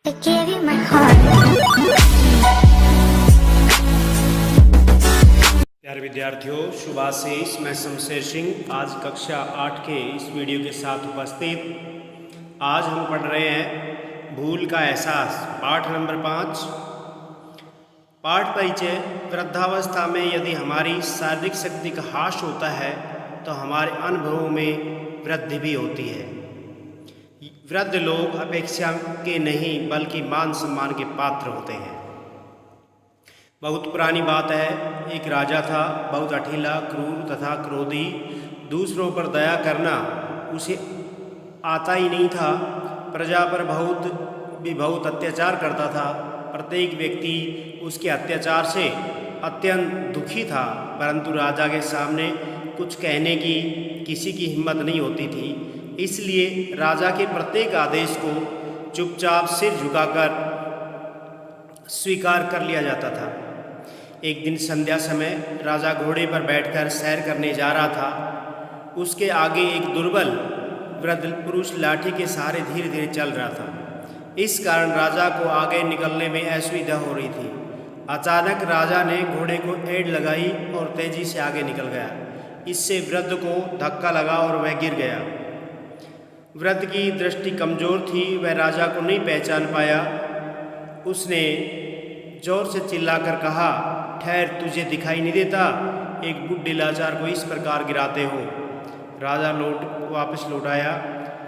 I gave you my heart. प्यारे विद्यार्थियों, शुभ आशीष। मैं शमशेर सिंह आज कक्षा 8 के इस वीडियो के साथ उपस्थित। आज हम पढ़ रहे हैं भूल का एहसास, पाठ नंबर 5। पाठ परिचय। वृद्धावस्था में यदि हमारी शारीरिक शक्ति का ह्रास होता है तो हमारे अनुभवों में वृद्धि भी होती है। वृद्ध लोग अपेक्षा के नहीं बल्कि मान सम्मान के पात्र होते हैं। बहुत पुरानी बात है, एक राजा था, बहुत अठीला, क्रूर तथा क्रोधी। दूसरों पर दया करना उसे आता ही नहीं था। प्रजा पर बहुत अत्याचार करता था। प्रत्येक व्यक्ति उसके अत्याचार से अत्यंत दुखी था, परंतु राजा के सामने कुछ कहने की किसी की हिम्मत नहीं होती थी। इसलिए राजा के प्रत्येक आदेश को चुपचाप सिर झुकाकर स्वीकार कर लिया जाता था। एक दिन संध्या समय राजा घोड़े पर बैठकर सैर करने जा रहा था। उसके आगे एक दुर्बल वृद्ध पुरुष लाठी के सहारे धीरे धीरे चल रहा था। इस कारण राजा को आगे निकलने में असुविधा हो रही थी। अचानक राजा ने घोड़े को एड़ लगाई और तेजी से आगे निकल गया। इससे वृद्ध को धक्का लगा और वह गिर गया। वृद्ध की दृष्टि कमजोर थी, वह राजा को नहीं पहचान पाया। उसने जोर से चिल्लाकर कहा, ठहर, तुझे दिखाई नहीं देता? एक बुढ़े लाचार को इस प्रकार गिराते हो? राजा वापस लौट आया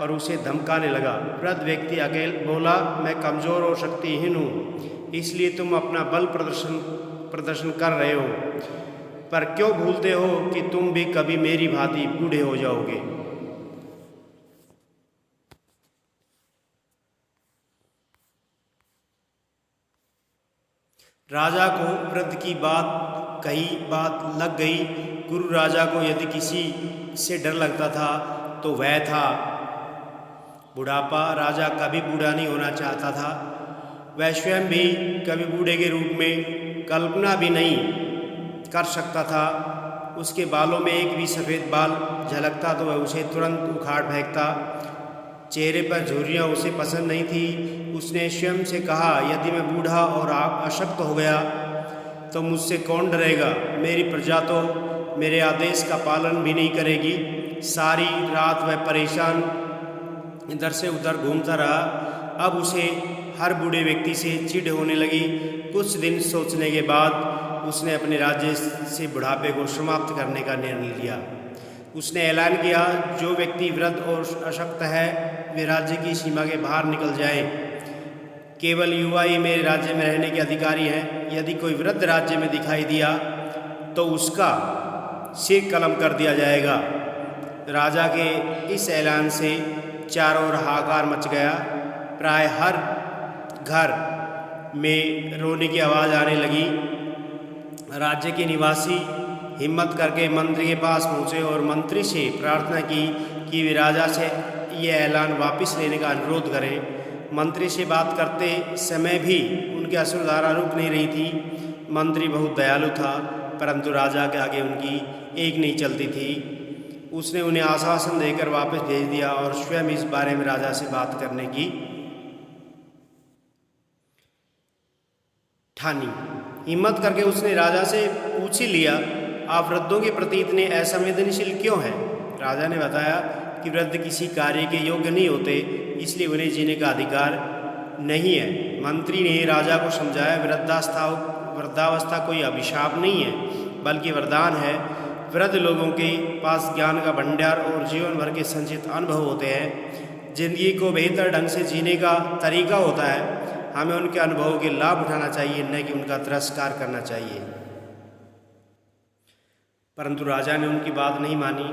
और उसे धमकाने लगा। वृद्ध व्यक्ति अकेले बोला, मैं कमज़ोर और शक्तिहीन हूँ, इसलिए तुम अपना बल प्रदर्शन कर रहे हो, पर क्यों भूलते हो कि तुम भी कभी मेरी भांति बूढ़े हो जाओगे। राजा को वृद्ध की बात लग गई। गुरु राजा को यदि किसी से डर लगता था तो वह था बुढ़ापा। राजा कभी बूढ़ा नहीं होना चाहता था। वह स्वयं भी कभी बूढ़े के रूप में कल्पना भी नहीं कर सकता था। उसके बालों में एक भी सफ़ेद बाल झलकता तो वह उसे तुरंत उखाड़ फेंकता। चेहरे पर झुर्रियाँ उसे पसंद नहीं थी। उसने स्वयं से कहा, यदि मैं बूढ़ा और अशक्त हो गया तो मुझसे कौन डरेगा? मेरी प्रजा तो मेरे आदेश का पालन भी नहीं करेगी। सारी रात वह परेशान इधर से उधर घूमता रहा। अब उसे हर बूढ़े व्यक्ति से चिढ़ होने लगी। कुछ दिन सोचने के बाद उसने अपने राज्य से बुढ़ापे को समाप्त करने का निर्णय लिया। उसने ऐलान किया, जो व्यक्ति वृद्ध और अशक्त है वे राज्य की सीमा के बाहर निकल जाए। केवल युवा ही मेरे राज्य में रहने के अधिकारी हैं। यदि कोई वृद्ध राज्य में दिखाई दिया तो उसका सिर कलम कर दिया जाएगा। राजा के इस ऐलान से चारों ओर हाहाकार मच गया। प्राय हर घर में रोने की आवाज़ आने लगी। राज्य के निवासी हिम्मत करके मंत्री के पास पहुँचे और मंत्री से प्रार्थना की कि वे राजा से ये ऐलान वापस लेने का अनुरोध करें। मंत्री से बात करते समय भी उनकी अश्रुधारा रुक नहीं रही थी। मंत्री बहुत दयालु था, परंतु राजा के आगे उनकी एक नहीं चलती थी। उसने उन्हें आश्वासन देकर वापस भेज दिया और स्वयं इस बारे में राजा से बात करने की ठानी। हिम्मत करके उसने राजा से पूछ ही लिया, आप वृद्धों के प्रति इतने असंवेदनशील क्यों हैं? राजा ने बताया कि वृद्ध किसी कार्य के योग्य नहीं होते, इसलिए उन्हें जीने का अधिकार नहीं है। मंत्री ने राजा को समझाया, वृद्धावस्था कोई अभिशाप नहीं है बल्कि वरदान है। वृद्ध लोगों के पास ज्ञान का भंडार और जीवन भर के संचित अनुभव होते हैं। जिंदगी को बेहतर ढंग से जीने का तरीका होता है। हमें उनके अनुभवों के लाभ उठाना चाहिए, न कि उनका तिरस्कार करना चाहिए। परंतु राजा ने उनकी बात नहीं मानी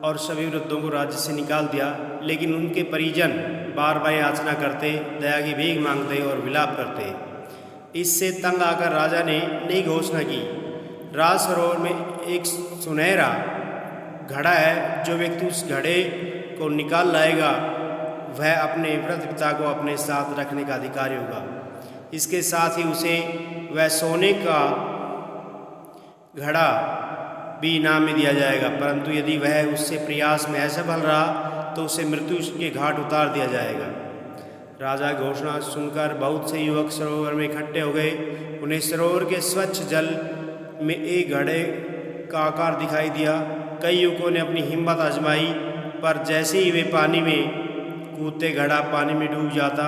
और सभी वृद्धों को राज्य से निकाल दिया। लेकिन उनके परिजन बार बार याचना करते, दया की भीख मांगते और विलाप करते। इससे तंग आकर राजा ने नई घोषणा की, राज सरोवर में एक सुनहरा घड़ा है। जो व्यक्ति उस घड़े को निकाल लाएगा वह अपने वृद्ध पिता को अपने साथ रखने का अधिकारी होगा। इसके साथ ही उसे वह सोने का घड़ा भी इनाम में दिया जाएगा। परंतु यदि वह उससे प्रयास में असफल रहा तो उसे मृत्यु के घाट उतार दिया जाएगा। राजा की घोषणा सुनकर बहुत से युवक सरोवर में इकट्ठे हो गए। उन्हें सरोवर के स्वच्छ जल में एक घड़े का आकार दिखाई दिया। कई युवकों ने अपनी हिम्मत आजमाई, पर जैसे ही वे पानी में कूदते घड़ा पानी में डूब जाता।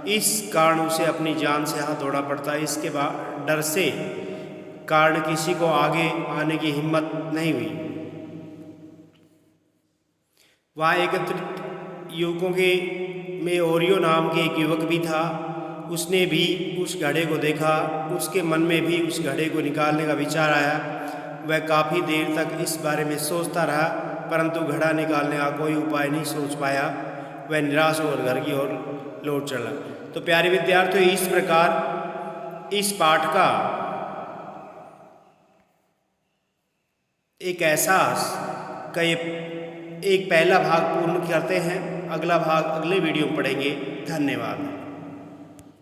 इस कारण उसे अपनी जान से हाथ धोना पड़ता। इसके बाद डर से कारण किसी को आगे आने की हिम्मत नहीं हुई। वहाँ एकत्रित युवकों के में ओरियो नाम के एक युवक भी था। उसने भी उस घड़े को देखा। उसके मन में भी उस घड़े को निकालने का विचार आया। वह काफ़ी देर तक इस बारे में सोचता रहा, परंतु घड़ा निकालने का कोई उपाय नहीं सोच पाया। वह निराश होकर घर की ओर लौट चला। तो प्यारे विद्यार्थियों, इस प्रकार इस पाठ का एक एहसास का एक पहला भाग पूर्ण करते हैं। अगला भाग अगले वीडियो में पढ़ेंगे। धन्यवाद।